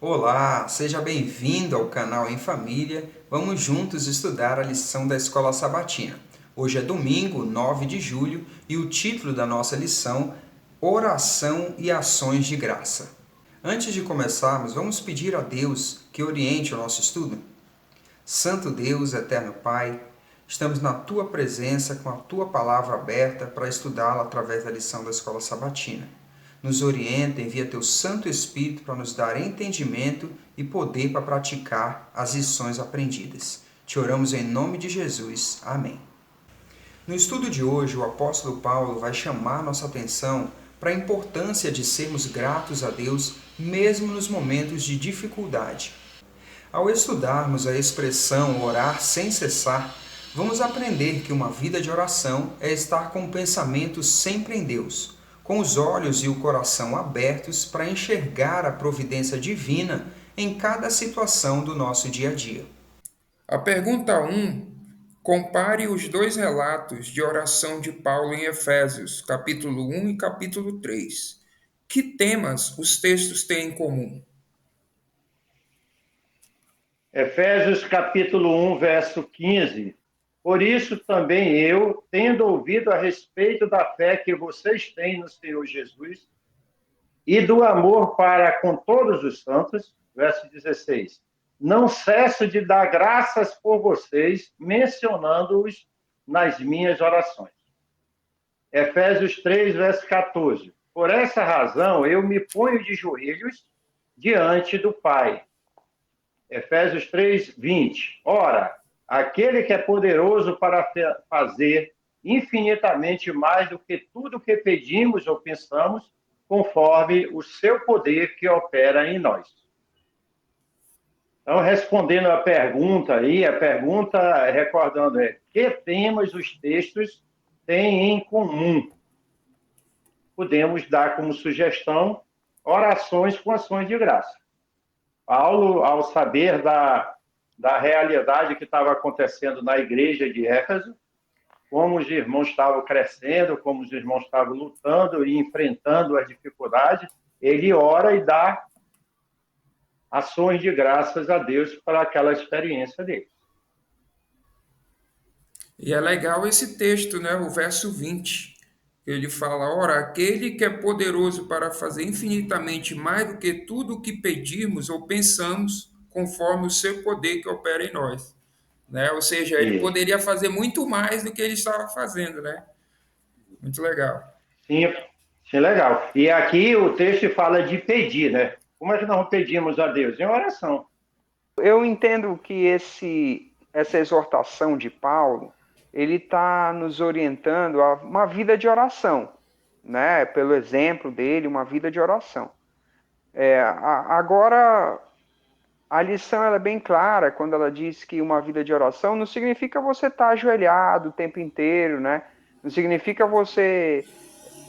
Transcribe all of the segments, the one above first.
Olá, seja bem-vindo ao canal Em Família. Vamos juntos estudar a lição da Escola Sabatina. Hoje é domingo, 9 de julho, e o título da nossa lição, Oração e Ações de Graça. Antes de começarmos, vamos pedir a Deus que oriente o nosso estudo? Santo Deus, eterno Pai, estamos na Tua presença com a Tua palavra aberta para estudá-la através da lição da Escola Sabatina. Nos orienta, envia Teu Santo Espírito para nos dar entendimento e poder para praticar as lições aprendidas. Te oramos em nome de Jesus. Amém. No estudo de hoje, o apóstolo Paulo vai chamar nossa atenção para a importância de sermos gratos a Deus mesmo nos momentos de dificuldade. Ao estudarmos a expressão orar sem cessar, vamos aprender que uma vida de oração é estar com o pensamento sempre em Deus, com os olhos e o coração abertos para enxergar a providência divina em cada situação do nosso dia a dia. A pergunta 1: compare os dois relatos de oração de Paulo em Efésios, capítulo 1 e capítulo 3. Que temas os textos têm em comum? Efésios capítulo 1, verso 15. Por isso também eu, tendo ouvido a respeito da fé que vocês têm no Senhor Jesus e do amor para com todos os santos, verso 16, não cesso de dar graças por vocês, mencionando-os nas minhas orações. Efésios 3, verso 14. Por essa razão eu me ponho de joelhos diante do Pai. Efésios 3, 20. Ora, aquele que é poderoso para fazer infinitamente mais do que tudo que pedimos ou pensamos, conforme o seu poder que opera em nós. Então, respondendo à pergunta aí, a pergunta, recordando, que temas os textos têm em comum? Podemos dar como sugestão orações com ações de graça. Paulo, ao saber da realidade que estava acontecendo na igreja de Éfeso, como os irmãos estavam crescendo, como os irmãos estavam lutando e enfrentando as dificuldades, ele ora e dá ações de graças a Deus para aquela experiência dele. E é legal esse texto, né? O verso 20. Ele fala: ora, aquele que é poderoso para fazer infinitamente mais do que tudo o que pedimos ou pensamos, conforme o seu poder que opera em nós. Né? Ou seja, ele Isso. poderia fazer muito mais do que ele estava fazendo, né? Muito legal. Sim, sim, legal. E aqui o texto fala de pedir, né? Como é que nós pedimos a Deus? Em oração. Eu entendo que essa exortação de Paulo, ele está nos orientando a uma vida de oração, né? Pelo exemplo dele, uma vida de oração. Agora, a lição ela é bem clara quando ela diz que uma vida de oração não significa você estar ajoelhado o tempo inteiro, né? Não significa você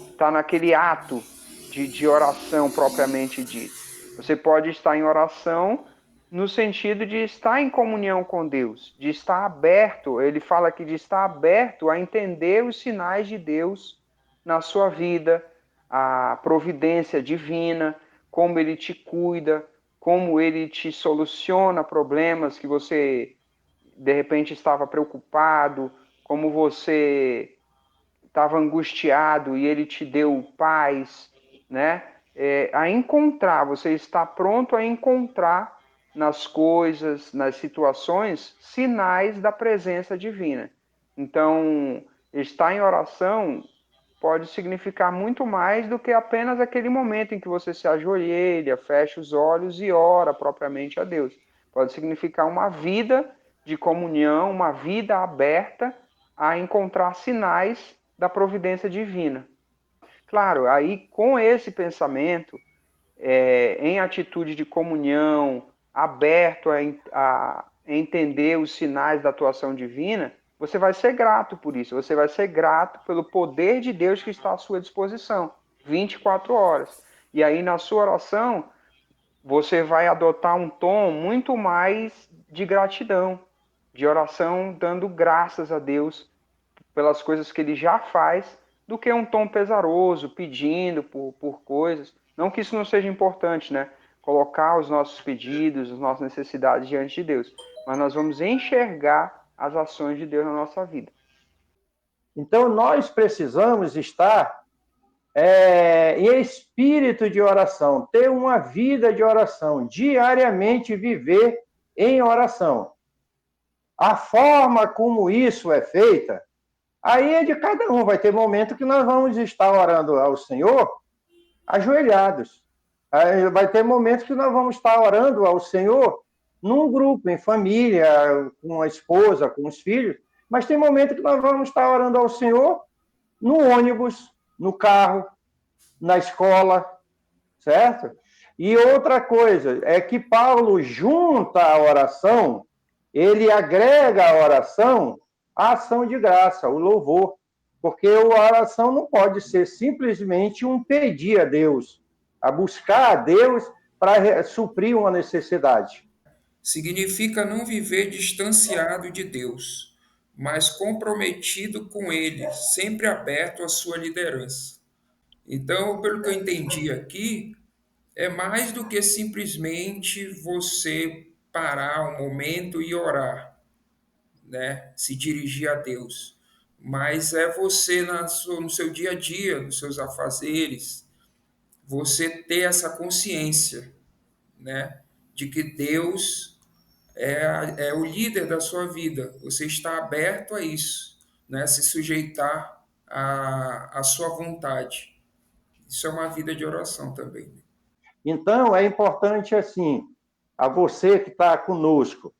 estar naquele ato de oração propriamente dito. Você pode estar em oração no sentido de estar em comunhão com Deus, de estar aberto. Ele fala aqui de estar aberto a entender os sinais de Deus na sua vida, a providência divina, como ele te cuida, como ele te soluciona problemas que você de repente estava preocupado, como você estava angustiado e ele te deu paz, né? A encontrar, você está pronto a encontrar nas coisas, nas situações, sinais da presença divina. Então, estar em oração pode significar muito mais do que apenas aquele momento em que você se ajoelha, fecha os olhos e ora propriamente a Deus. Pode significar uma vida de comunhão, uma vida aberta a encontrar sinais da providência divina. Claro, aí com esse pensamento, em atitude de comunhão, aberto a entender os sinais da atuação divina, você vai ser grato por isso. Você vai ser grato pelo poder de Deus que está à sua disposição, 24 horas. E aí, na sua oração, você vai adotar um tom muito mais de gratidão, de oração dando graças a Deus pelas coisas que ele já faz, do que um tom pesaroso, pedindo por coisas. Não que isso não seja importante, né? colocar os nossos pedidos, as nossas necessidades diante de Deus, mas nós vamos enxergar as ações de Deus na nossa vida. Então, nós precisamos estar em espírito de oração, ter uma vida de oração, diariamente viver em oração. A forma como isso é feita, aí é de cada um. Vai ter momento que nós vamos estar orando ao Senhor ajoelhados. Aí vai ter momento que nós vamos estar orando ao Senhor num grupo, em família, com a esposa, com os filhos. Mas tem momento que nós vamos estar orando ao Senhor no ônibus, no carro, na escola, certo? E outra coisa é que Paulo junta a oração, ele agrega a oração à ação de graça, o louvor, porque a oração não pode ser simplesmente um pedir a Deus, a buscar a Deus para suprir uma necessidade. Significa não viver distanciado de Deus, mas comprometido com Ele, sempre aberto à sua liderança. Então, pelo que eu entendi aqui, é mais do que simplesmente você parar um momento e orar, né? Se dirigir a Deus. Mas é você no seu dia a dia, nos seus afazeres, você ter essa consciência, né? De que Deus é o líder da sua vida. Você está aberto a isso, né? Se sujeitar à sua vontade. Isso é uma vida de oração também. Então, é importante, assim, a você que está conosco,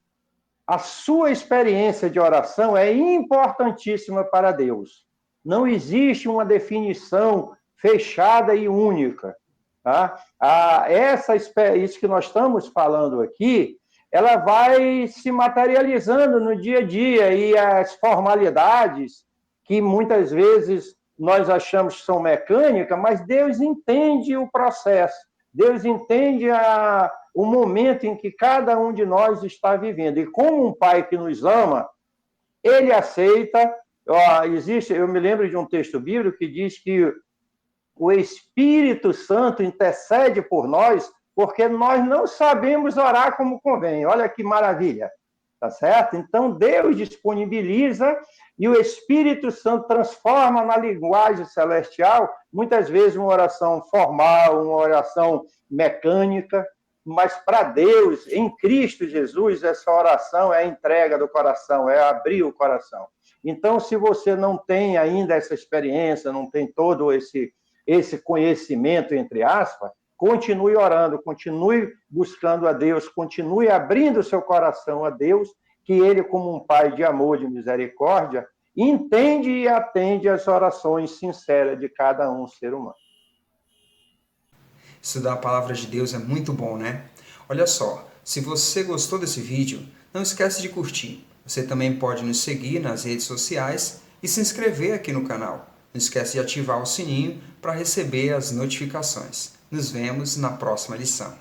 a sua experiência de oração é importantíssima para Deus. Não existe uma definição fechada e única. Tá? Isso que nós estamos falando aqui, ela vai se materializando no dia a dia, e as formalidades, que muitas vezes nós achamos que são mecânicas, mas Deus entende o processo, Deus entende o momento em que cada um de nós está vivendo. E como um pai que nos ama, ele aceita. Eu me lembro de um texto bíblico que diz que o Espírito Santo intercede por nós, porque nós não sabemos orar como convém. Olha que maravilha, tá certo? Então, Deus disponibiliza e o Espírito Santo transforma na linguagem celestial, muitas vezes uma oração formal, uma oração mecânica, mas para Deus, em Cristo Jesus, essa oração é a entrega do coração, é abrir o coração. Então, se você não tem ainda essa experiência, não tem todo esse conhecimento, entre aspas, continue orando, continue buscando a Deus, continue abrindo o seu coração a Deus, que Ele, como um Pai de amor, de misericórdia, entende e atende as orações sinceras de cada um ser humano. Estudar a palavra de Deus é muito bom, né? Olha só, se você gostou desse vídeo, não esquece de curtir. Você também pode nos seguir nas redes sociais e se inscrever aqui no canal. Não esquece de ativar o sininho para receber as notificações. Nos vemos na próxima lição.